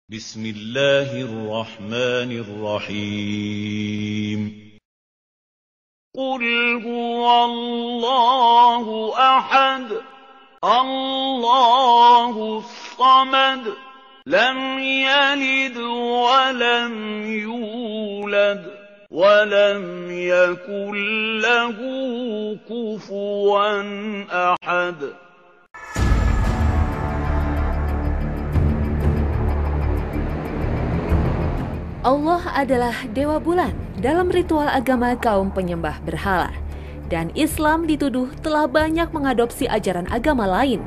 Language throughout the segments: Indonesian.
بسم الله الرحمن الرحيم قل هو الله أحد الله الصمد لم يلد ولم يولد ولم يكن له كفوا أحد. Allah adalah Dewa Bulan dalam ritual agama kaum penyembah berhala. Dan Islam dituduh telah banyak mengadopsi ajaran agama lain.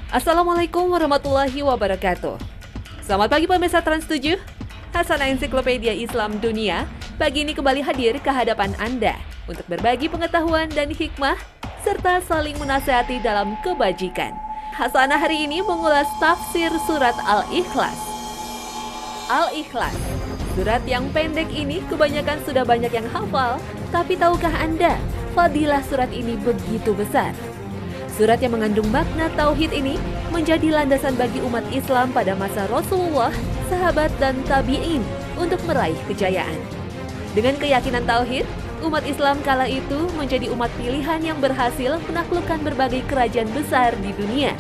Assalamualaikum warahmatullahi wabarakatuh. Selamat pagi pemirsa Trans 7. Hasanah Ensiklopedia Islam Dunia pagi ini kembali hadir ke hadapan Anda untuk berbagi pengetahuan dan hikmah serta saling menasihati dalam kebajikan. Hasanah hari ini mengulas tafsir surat Al-Ikhlas. Al-Ikhlas, surat yang pendek ini kebanyakan sudah banyak yang hafal, tapi tahukah Anda, fadilah surat ini begitu besar. Surat yang mengandung makna tauhid ini menjadi landasan bagi umat Islam pada masa Rasulullah, sahabat dan tabi'in untuk meraih kejayaan. Dengan keyakinan tauhid, umat Islam kala itu menjadi umat pilihan yang berhasil menaklukkan berbagai kerajaan besar di dunia.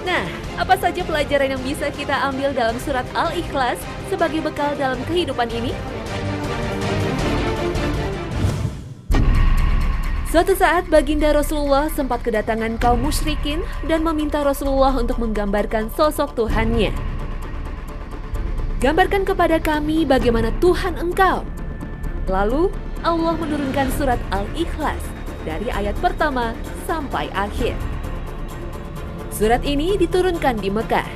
Nah, apa saja pelajaran yang bisa kita ambil dalam surat Al-Ikhlas sebagai bekal dalam kehidupan ini? Suatu saat baginda Rasulullah sempat kedatangan kaum musyrikin dan meminta Rasulullah untuk menggambarkan sosok Tuhannya. Gambarkan kepada kami bagaimana Tuhan engkau. Lalu Allah menurunkan surat Al-Ikhlas dari ayat pertama sampai akhir. Surat ini diturunkan di Mekah.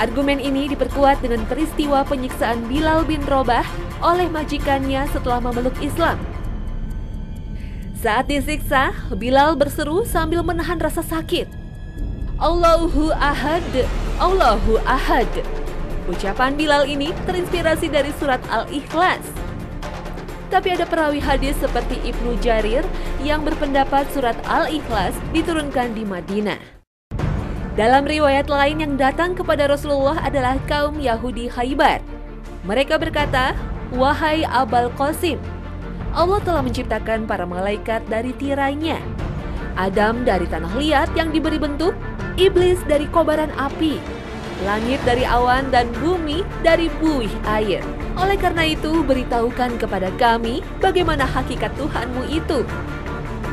Argumen ini diperkuat dengan peristiwa penyiksaan Bilal bin Rabah oleh majikannya setelah memeluk Islam. Saat disiksa, Bilal berseru sambil menahan rasa sakit. Allahu Ahad, Allahu Ahad. Ucapan Bilal ini terinspirasi dari surat Al-Ikhlas. Tapi ada perawi hadis seperti Ibnu Jarir yang berpendapat surat Al-Ikhlas diturunkan di Madinah. Dalam riwayat lain yang datang kepada Rasulullah adalah kaum Yahudi Khaybar. Mereka berkata, "Wahai Abul Qasim, Allah telah menciptakan para malaikat dari tirainya, Adam dari tanah liat yang diberi bentuk, iblis dari kobaran api, langit dari awan dan bumi dari buih air. Oleh karena itu, beritahukan kepada kami bagaimana hakikat Tuhanmu itu."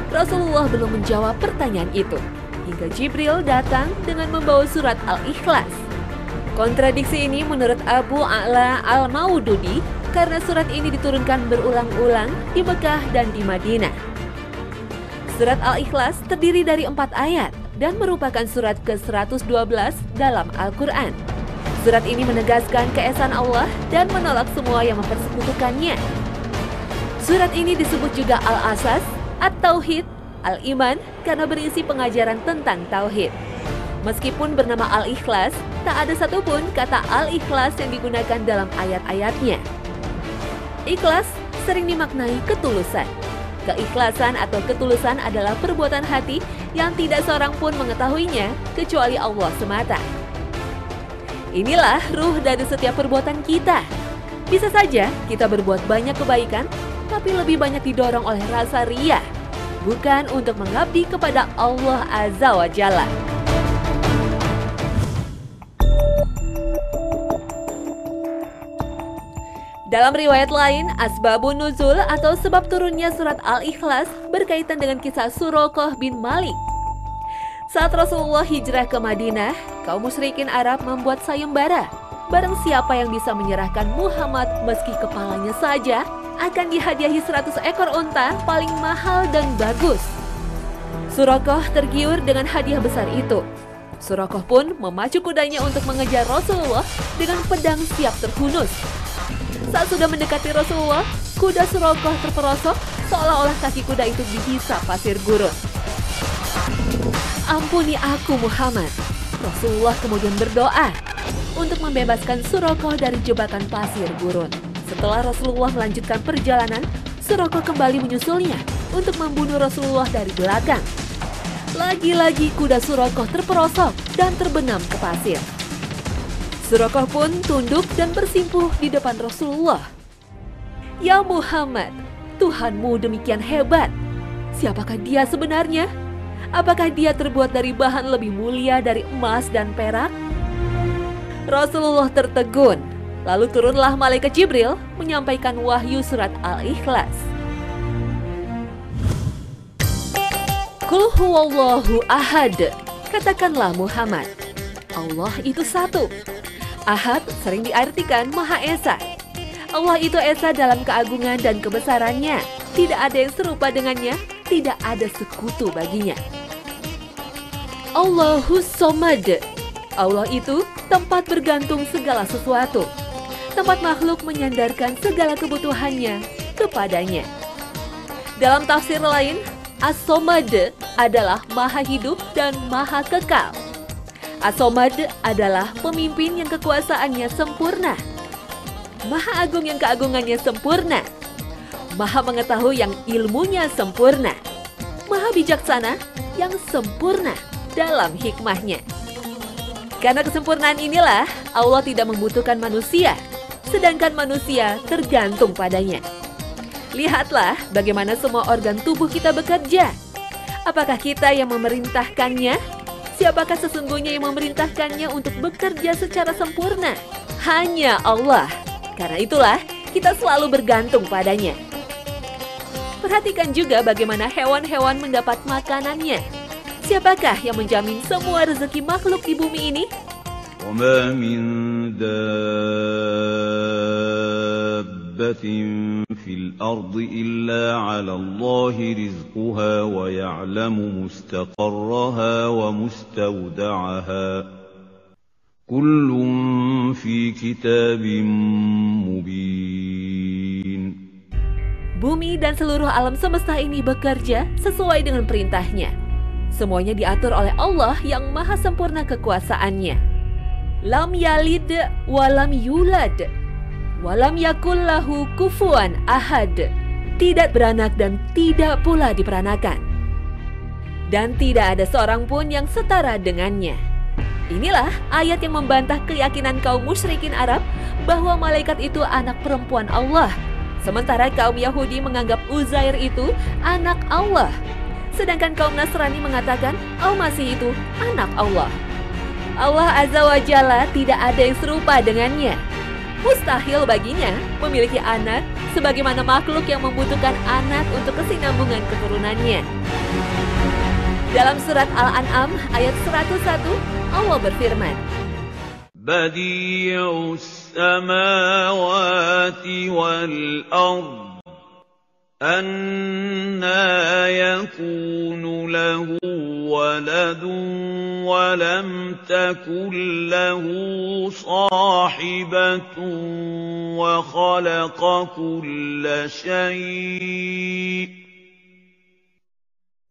Rasulullah belum menjawab pertanyaan itu, hingga Jibril datang dengan membawa surat Al-Ikhlas. Kontradiksi ini menurut Abu A'la Al-Maududi karena surat ini diturunkan berulang-ulang di Mekah dan di Madinah. Surat Al-Ikhlas terdiri dari 4 ayat dan merupakan surat ke-112 dalam Al-Quran. Surat ini menegaskan keesaan Allah dan menolak semua yang mempersekutukannya. Surat ini disebut juga Al-Asas, At-Tauhid, Al-Iman karena berisi pengajaran tentang Tauhid. Meskipun bernama Al-Ikhlas, tak ada satupun kata Al-Ikhlas yang digunakan dalam ayat-ayatnya. Ikhlas sering dimaknai ketulusan. Keikhlasan atau ketulusan adalah perbuatan hati yang tidak seorang pun mengetahuinya kecuali Allah semata. Inilah ruh dari setiap perbuatan kita. Bisa saja kita berbuat banyak kebaikan, tapi lebih banyak didorong oleh rasa riya, bukan untuk mengabdi kepada Allah Azza wa Jalla. Dalam riwayat lain, asbabun nuzul atau sebab turunnya surat Al-Ikhlas berkaitan dengan kisah Suraqah bin Malik. Saat Rasulullah hijrah ke Madinah, kaum musyrikin Arab membuat sayembara. Barang siapa yang bisa menyerahkan Muhammad meski kepalanya saja, akan dihadiahi 100 ekor unta paling mahal dan bagus. Suraqah tergiur dengan hadiah besar itu. Suraqah pun memacu kudanya untuk mengejar Rasulullah dengan pedang siap terhunus. Saat sudah mendekati Rasulullah, kuda Suraqah terperosok seolah-olah kaki kuda itu dihisap pasir gurun. "Ampuni aku Muhammad." Rasulullah kemudian berdoa, untuk membebaskan Suraqah dari jebakan pasir gurun. Setelah Rasulullah melanjutkan perjalanan, Suraqah kembali menyusulnya untuk membunuh Rasulullah dari belakang. Lagi-lagi kuda Suraqah terperosok dan terbenam ke pasir. Suraqah pun tunduk dan bersimpuh di depan Rasulullah. "Ya Muhammad, Tuhanmu demikian hebat. Siapakah dia sebenarnya? Apakah dia terbuat dari bahan lebih mulia dari emas dan perak?" Rasulullah tertegun. Lalu turunlah malaikat Jibril menyampaikan wahyu surat Al-Ikhlas. Qul huwallahu ahad. Katakanlah Muhammad, Allah itu satu. Ahad sering diartikan Maha Esa. Allah itu Esa dalam keagungan dan kebesarannya. Tidak ada yang serupa dengannya, tidak ada sekutu baginya. Allahus Somad. Allah itu tempat bergantung segala sesuatu. Tempat makhluk menyandarkan segala kebutuhannya kepadanya. Dalam tafsir lain, As-Somad adalah Maha Hidup dan Maha Kekal. As-Somad adalah pemimpin yang kekuasaannya sempurna. Maha Agung yang keagungannya sempurna. Maha Mengetahui yang ilmunya sempurna. Maha Bijaksana yang sempurna dalam hikmahnya. Karena kesempurnaan inilah Allah tidak membutuhkan manusia, sedangkan manusia tergantung padanya. Lihatlah bagaimana semua organ tubuh kita bekerja. Apakah kita yang memerintahkannya? Siapakah sesungguhnya yang memerintahkannya untuk bekerja secara sempurna? Hanya Allah. Karena itulah kita selalu bergantung padanya. Perhatikan juga bagaimana hewan-hewan mendapat makanannya. Siapakah yang menjamin semua rezeki makhluk di bumi ini? وَمَا مِن دَابَّةٍ فِي الْأَرْضِ إِلَّا عَلَى اللَّهِ رِزْقُهَا وَيَعْلَمُ مُسْتَقَرَّهَا وَمُسْتَوْدَعَهَا كُلٌّ فِي كِتَابٍ مُبِينٍ. Bumi dan seluruh alam semesta ini bekerja sesuai dengan perintahnya. Semuanya diatur oleh Allah yang maha sempurna kekuasaannya. Lam yalid walam yulad walam yakul lahu kufuwan ahad. Tidak beranak dan tidak pula diperanakan. Dan tidak ada seorang pun yang setara dengannya. Inilah ayat yang membantah keyakinan kaum musyrikin Arab bahwa malaikat itu anak perempuan Allah. Sementara kaum Yahudi menganggap Uzair itu anak Allah. Sedangkan kaum Nasrani mengatakan Al-Masih itu anak Allah. Allah Azza wa Jalla tidak ada yang serupa dengannya. Mustahil baginya memiliki anak sebagaimana makhluk yang membutuhkan anak untuk kesinambungan keturunannya. Dalam surat Al-An'am ayat 101, Allah berfirman, Badi'us samawati wal ard أَنَّىٰ يَكُونُ لَهُ وَلَدٌ وَلَمْ تَكُن لَّهُ صَاحِبَةٌ وَخَلَقَ كُلَّ شَيْءٍ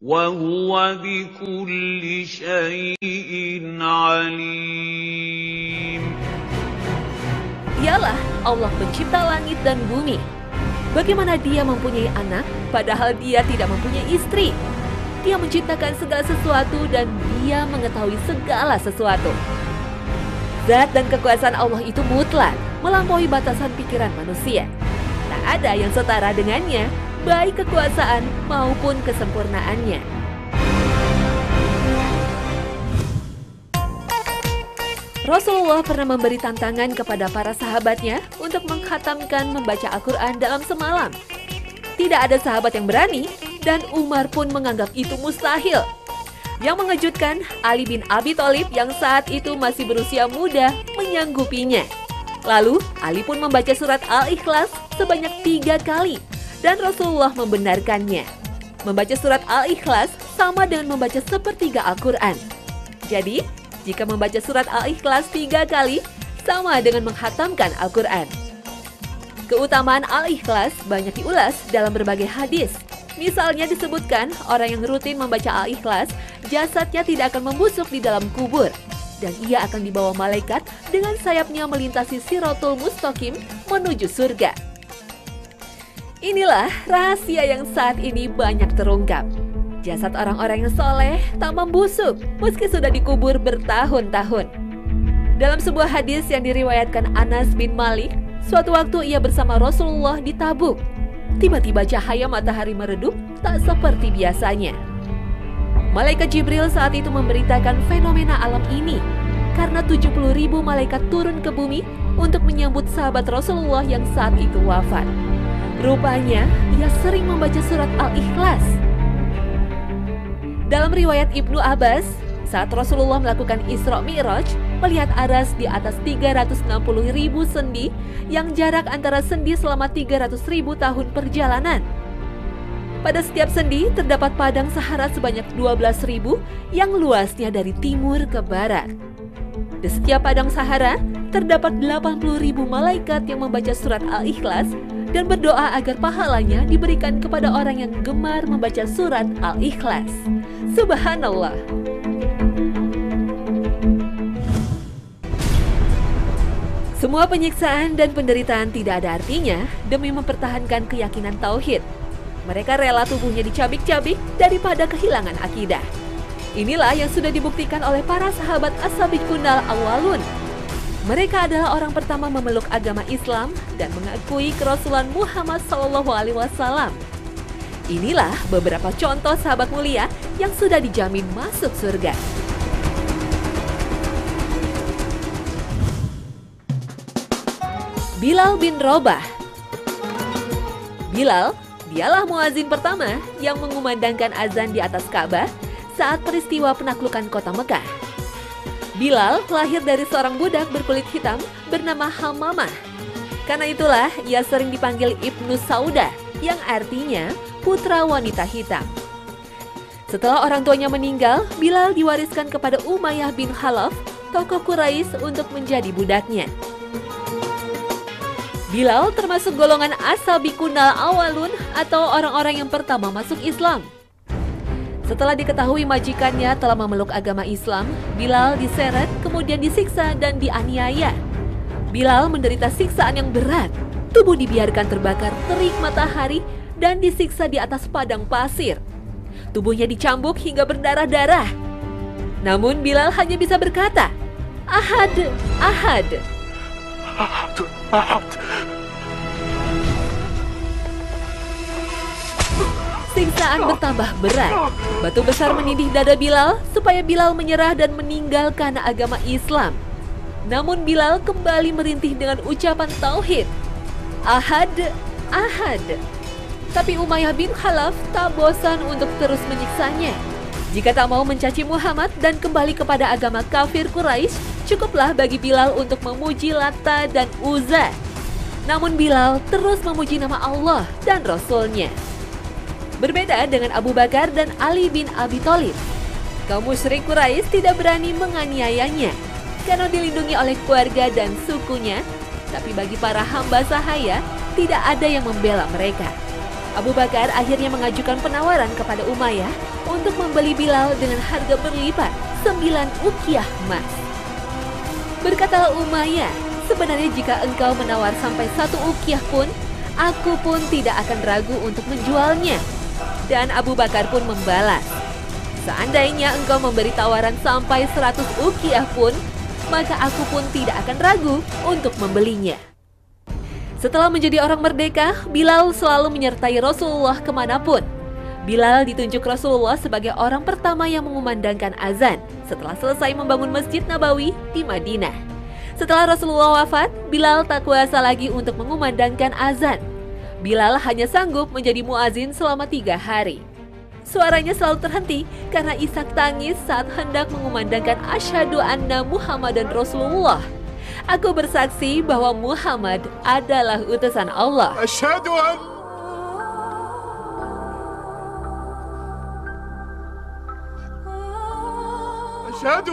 وَهُوَ بِكُلِّ شَيْءٍ عَلِيمٌ. Dialah Allah pencipta langit dan bumi. Bagaimana dia mempunyai anak, padahal dia tidak mempunyai istri? Dia menciptakan segala sesuatu dan dia mengetahui segala sesuatu. Zat dan kekuasaan Allah itu mutlak, melampaui batasan pikiran manusia. Tak ada yang setara dengannya, baik kekuasaan maupun kesempurnaannya. Rasulullah pernah memberi tantangan kepada para sahabatnya untuk mengkhatamkan membaca Al-Quran dalam semalam. Tidak ada sahabat yang berani dan Umar pun menganggap itu mustahil. Yang mengejutkan, Ali bin Abi Thalib yang saat itu masih berusia muda menyanggupinya. Lalu, Ali pun membaca surat Al-Ikhlas sebanyak 3 kali dan Rasulullah membenarkannya. Membaca surat Al-Ikhlas sama dengan membaca sepertiga Al-Quran. Jadi, jika membaca surat Al-Ikhlas 3 kali, sama dengan menghatamkan Al-Quran. Keutamaan Al-Ikhlas banyak diulas dalam berbagai hadis. Misalnya disebutkan, orang yang rutin membaca Al-Ikhlas, jasadnya tidak akan membusuk di dalam kubur. dan ia akan dibawa malaikat dengan sayapnya melintasi Siratul Mustaqim menuju surga. Inilah rahasia yang saat ini banyak terungkap. Jasad orang-orang yang soleh tak membusuk meski sudah dikubur bertahun-tahun. Dalam sebuah hadis yang diriwayatkan Anas bin Malik, suatu waktu ia bersama Rasulullah di Tabuk. Tiba-tiba cahaya matahari meredup tak seperti biasanya. Malaikat Jibril saat itu memberitakan fenomena alam ini karena 70.000 malaikat turun ke bumi untuk menyambut sahabat Rasulullah yang saat itu wafat. Rupanya ia sering membaca surat Al-Ikhlas. Dalam riwayat Ibnu Abbas, saat Rasulullah melakukan Isra Mi'raj, melihat aras di atas 360.000 sendi yang jarak antara sendi selama 300.000 tahun perjalanan. Pada setiap sendi terdapat padang Sahara sebanyak 12.000 yang luasnya dari timur ke barat. Di setiap padang Sahara terdapat 80.000 malaikat yang membaca surat Al-Ikhlas dan berdoa agar pahalanya diberikan kepada orang yang gemar membaca surat Al-Ikhlas. Subhanallah. Semua penyiksaan dan penderitaan tidak ada artinya demi mempertahankan keyakinan tauhid. Mereka rela tubuhnya dicabik-cabik daripada kehilangan akidah. Inilah yang sudah dibuktikan oleh para sahabat as-sabiqunal awwalun. Mereka adalah orang pertama memeluk agama Islam dan mengakui kerasulan Muhammad SAW. Inilah beberapa contoh sahabat mulia yang sudah dijamin masuk surga. Bilal bin Rabah. Bilal, dialah muazin pertama yang mengumandangkan azan di atas Ka'bah saat peristiwa penaklukan kota Mekah. Bilal lahir dari seorang budak berkulit hitam bernama Hamamah. Karena itulah ia sering dipanggil Ibnu Saudah, yang artinya putra wanita hitam. Setelah orang tuanya meninggal, Bilal diwariskan kepada Umayyah bin Khalaf, tokoh Quraisy, untuk menjadi budaknya. Bilal termasuk golongan as-sabiqunal awwalun atau orang-orang yang pertama masuk Islam. Setelah diketahui majikannya telah memeluk agama Islam, Bilal diseret, kemudian disiksa dan dianiaya. Bilal menderita siksaan yang berat. Tubuh dibiarkan terbakar terik matahari dan disiksa di atas padang pasir. Tubuhnya dicambuk hingga berdarah-darah. Namun Bilal hanya bisa berkata, "Ahad, Ahad." Siksaan bertambah berat. Batu besar menindih dada Bilal supaya Bilal menyerah dan meninggalkan agama Islam. Namun Bilal kembali merintih dengan ucapan tauhid, "Ahad, Ahad." Tapi Umayyah bin Khalaf tak bosan untuk terus menyiksanya. Jika tak mau mencaci Muhammad dan kembali kepada agama kafir Quraisy, cukuplah bagi Bilal untuk memuji Lata dan Uzza. Namun Bilal terus memuji nama Allah dan Rasul-Nya. Berbeda dengan Abu Bakar dan Ali bin Abi Thalib, kaum musyrik Quraisy tidak berani menganiayanya karena dilindungi oleh keluarga dan sukunya. Tapi bagi para hamba sahaya, tidak ada yang membela mereka. Abu Bakar akhirnya mengajukan penawaran kepada Umayyah untuk membeli Bilal dengan harga berlipat 9 uqiyah emas. Berkatalah Umayyah, "Sebenarnya jika engkau menawar sampai 1 uqiyah pun, aku pun tidak akan ragu untuk menjualnya." Dan Abu Bakar pun membalas, "Seandainya engkau memberi tawaran sampai 100 uqiyah pun, maka aku pun tidak akan ragu untuk membelinya." Setelah menjadi orang merdeka, Bilal selalu menyertai Rasulullah kemanapun. Bilal ditunjuk Rasulullah sebagai orang pertama yang mengumandangkan azan setelah selesai membangun Masjid Nabawi di Madinah. Setelah Rasulullah wafat, Bilal tak kuasa lagi untuk mengumandangkan azan. Bilal hanya sanggup menjadi muazin selama 3 hari. Suaranya selalu terhenti karena isak tangis saat hendak mengumandangkan asyhadu anna Muhammadan Rasulullah. Aku bersaksi bahwa Muhammad adalah utusan Allah. Asyhadu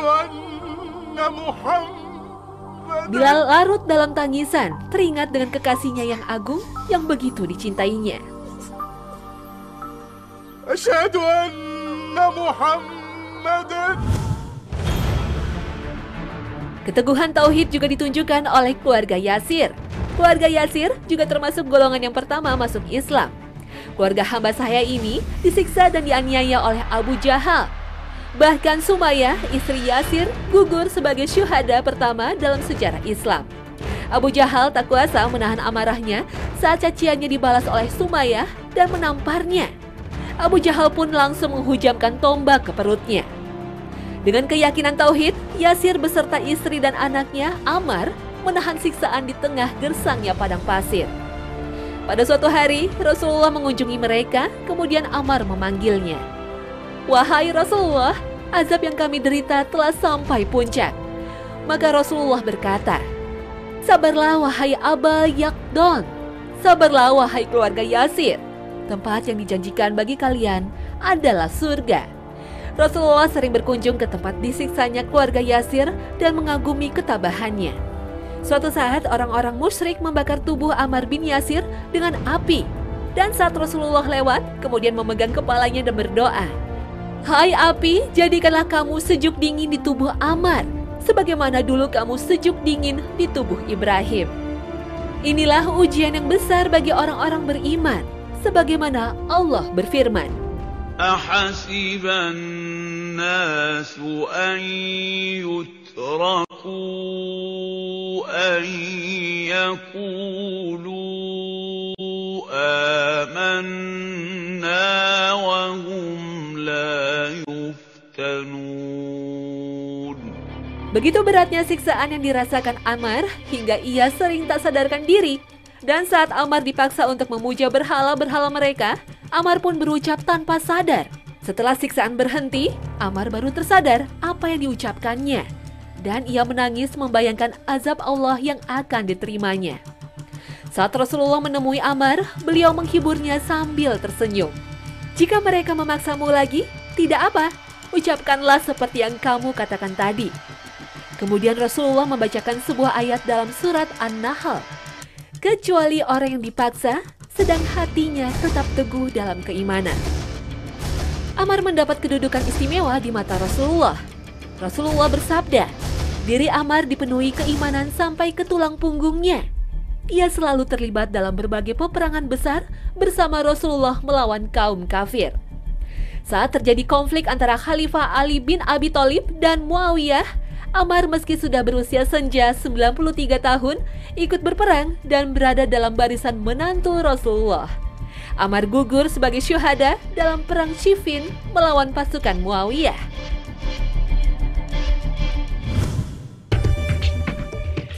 anna Muhammad. Bilal larut dalam tangisan, teringat dengan kekasihnya yang agung yang begitu dicintainya. Asyhadu anna Muhammadan. Keteguhan tauhid juga ditunjukkan oleh keluarga Yasir. Keluarga Yasir juga termasuk golongan yang pertama masuk Islam. Keluarga hamba sahaya ini disiksa dan dianiaya oleh Abu Jahal. Bahkan Sumayyah, istri Yasir, gugur sebagai syuhada pertama dalam sejarah Islam. Abu Jahal tak kuasa menahan amarahnya saat caciannya dibalas oleh Sumayyah dan menamparnya. Abu Jahal pun langsung menghujamkan tombak ke perutnya. Dengan keyakinan tauhid, Yasir beserta istri dan anaknya, Ammar, menahan siksaan di tengah gersangnya padang pasir. Pada suatu hari, Rasulullah mengunjungi mereka, kemudian Ammar memanggilnya. "Wahai Rasulullah, azab yang kami derita telah sampai puncak." Maka Rasulullah berkata, "Sabarlah wahai Aba Yaqdon, sabarlah wahai keluarga Yasir. Tempat yang dijanjikan bagi kalian adalah surga." Rasulullah sering berkunjung ke tempat disiksanya keluarga Yasir dan mengagumi ketabahannya. Suatu saat orang-orang musyrik membakar tubuh Ammar bin Yasir dengan api. Dan saat Rasulullah lewat, kemudian memegang kepalanya dan berdoa, "Hai api, jadikanlah kamu sejuk dingin di tubuh Ammar, sebagaimana dulu kamu sejuk dingin di tubuh Ibrahim." Inilah ujian yang besar bagi orang-orang beriman, sebagaimana Allah berfirman, أحسب الناس أن يتركوا أن يقولوا آمنا وهم لا يفتنون. Begitu beratnya siksaan yang dirasakan Ammar hingga ia sering tak sadarkan diri. Dan saat Ammar dipaksa untuk memuja berhala-berhala mereka, Ammar pun berucap tanpa sadar. Setelah siksaan berhenti, Ammar baru tersadar apa yang diucapkannya. Dan ia menangis membayangkan azab Allah yang akan diterimanya. Saat Rasulullah menemui Ammar, beliau menghiburnya sambil tersenyum. "Jika mereka memaksamu lagi, tidak apa, ucapkanlah seperti yang kamu katakan tadi." Kemudian Rasulullah membacakan sebuah ayat dalam surat An-Nahl. "Kecuali orang yang dipaksa, sedang hatinya tetap teguh dalam keimanan." Ammar mendapat kedudukan istimewa di mata Rasulullah. Rasulullah bersabda, diri Ammar dipenuhi keimanan sampai ke tulang punggungnya. Ia selalu terlibat dalam berbagai peperangan besar bersama Rasulullah melawan kaum kafir. Saat terjadi konflik antara Khalifah Ali bin Abi Thalib dan Muawiyah, Ammar meski sudah berusia senja 93 tahun, ikut berperang dan berada dalam barisan menantu Rasulullah. Ammar gugur sebagai syuhada dalam perang Siffin melawan pasukan Muawiyah.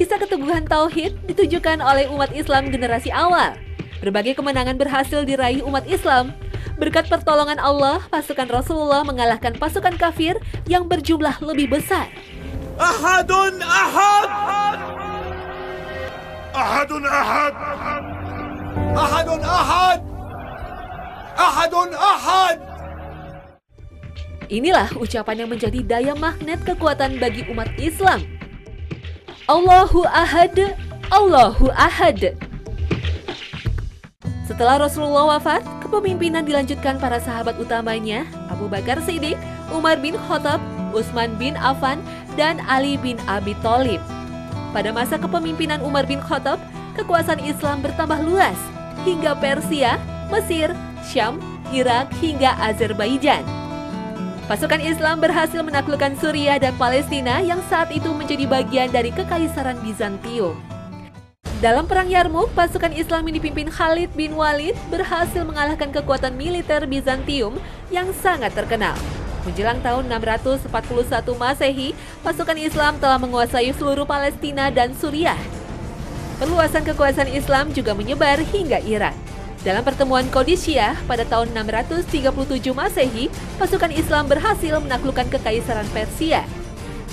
Kisah keteguhan tauhid ditujukan oleh umat Islam generasi awal. Berbagai kemenangan berhasil diraih umat Islam. Berkat pertolongan Allah, pasukan Rasulullah mengalahkan pasukan kafir yang berjumlah lebih besar. Ahadun ahad. Ahadun ahad. Ahadun ahad. Ahadun ahad. Inilah ucapan yang menjadi daya magnet kekuatan bagi umat Islam. Allahu ahad, Allahu ahad. Setelah Rasulullah wafat, kepemimpinan dilanjutkan para sahabat utamanya, Abu Bakar Siddiq, Umar bin Khattab, Utsman bin Affan, dan Ali bin Abi Thalib. Pada masa kepemimpinan Umar bin Khattab, kekuasaan Islam bertambah luas hingga Persia, Mesir, Syam, Irak, hingga Azerbaijan. Pasukan Islam berhasil menaklukkan Suriah dan Palestina yang saat itu menjadi bagian dari Kekaisaran Bizantium. Dalam Perang Yarmuk, pasukan Islam yang dipimpin Khalid bin Walid berhasil mengalahkan kekuatan militer Bizantium yang sangat terkenal. Menjelang tahun 641 Masehi, pasukan Islam telah menguasai seluruh Palestina dan Suriah. Perluasan kekuasaan Islam juga menyebar hingga Iran. Dalam pertemuan Qadisiyah pada tahun 637 Masehi, pasukan Islam berhasil menaklukkan Kekaisaran Persia.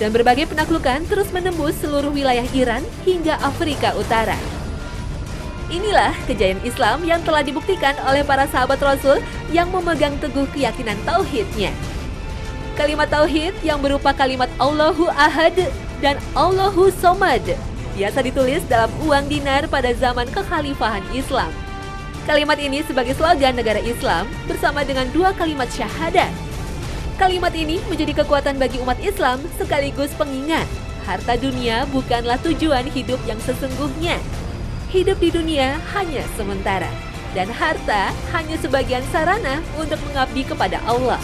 Dan berbagai penaklukan terus menembus seluruh wilayah Iran hingga Afrika Utara. Inilah kejayaan Islam yang telah dibuktikan oleh para sahabat Rasul yang memegang teguh keyakinan tauhidnya. Kalimat tauhid yang berupa kalimat Allahu Ahad dan Allahu Somad biasa ditulis dalam uang dinar pada zaman kekhalifahan Islam. Kalimat ini sebagai slogan negara Islam bersama dengan dua kalimat syahadat. Kalimat ini menjadi kekuatan bagi umat Islam sekaligus pengingat harta dunia bukanlah tujuan hidup yang sesungguhnya. Hidup di dunia hanya sementara, dan harta hanya sebagian sarana untuk mengabdi kepada Allah.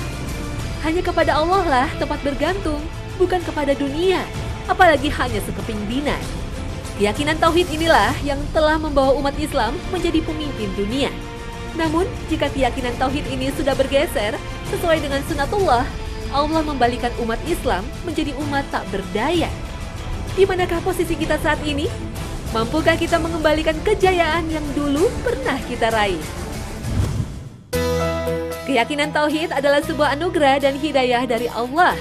Hanya kepada Allah lah tempat bergantung, bukan kepada dunia, apalagi hanya sekeping dinar. Keyakinan tauhid inilah yang telah membawa umat Islam menjadi pemimpin dunia. Namun, jika keyakinan tauhid ini sudah bergeser sesuai dengan sunatullah, Allah membalikan umat Islam menjadi umat tak berdaya. Di manakah posisi kita saat ini? Mampukah kita mengembalikan kejayaan yang dulu pernah kita raih? Keyakinan tauhid adalah sebuah anugerah dan hidayah dari Allah.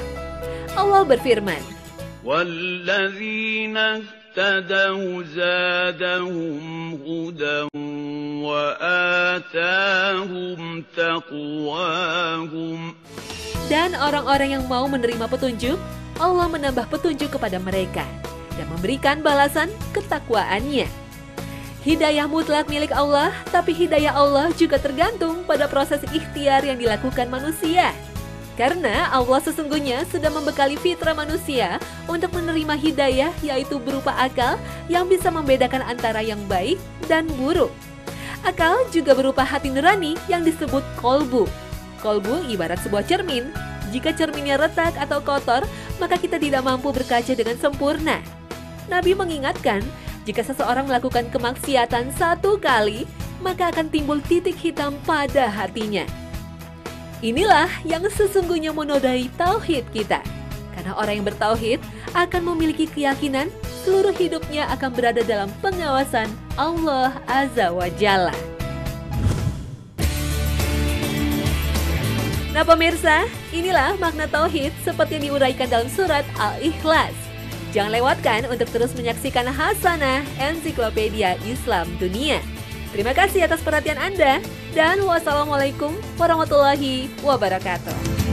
Allah berfirman, وَالَّذِينَ اهْتَدَوْا زَادَهُمْ هُدًى وَآتَاهُمْ تَقْوَاهُمْ. Dan orang-orang yang mau menerima petunjuk, Allah menambah petunjuk kepada mereka dan memberikan balasan ketakwaannya. Hidayah mutlak milik Allah, tapi hidayah Allah juga tergantung pada proses ikhtiar yang dilakukan manusia. Karena Allah sesungguhnya sudah membekali fitrah manusia untuk menerima hidayah, yaitu berupa akal yang bisa membedakan antara yang baik dan buruk. Akal juga berupa hati nurani yang disebut kolbu. Kolbu ibarat sebuah cermin. Jika cerminnya retak atau kotor, maka kita tidak mampu berkaca dengan sempurna. Nabi mengingatkan, jika seseorang melakukan kemaksiatan satu kali, maka akan timbul titik hitam pada hatinya. Inilah yang sesungguhnya menodai tauhid kita. Karena orang yang bertauhid akan memiliki keyakinan seluruh hidupnya akan berada dalam pengawasan Allah Azza wa Jalla. Nah pemirsa, inilah makna tauhid seperti yang diuraikan dalam surat Al-Ikhlas. Jangan lewatkan untuk terus menyaksikan Hasanah Ensiklopedia Islam Dunia. Terima kasih atas perhatian Anda, dan wassalamualaikum warahmatullahi wabarakatuh.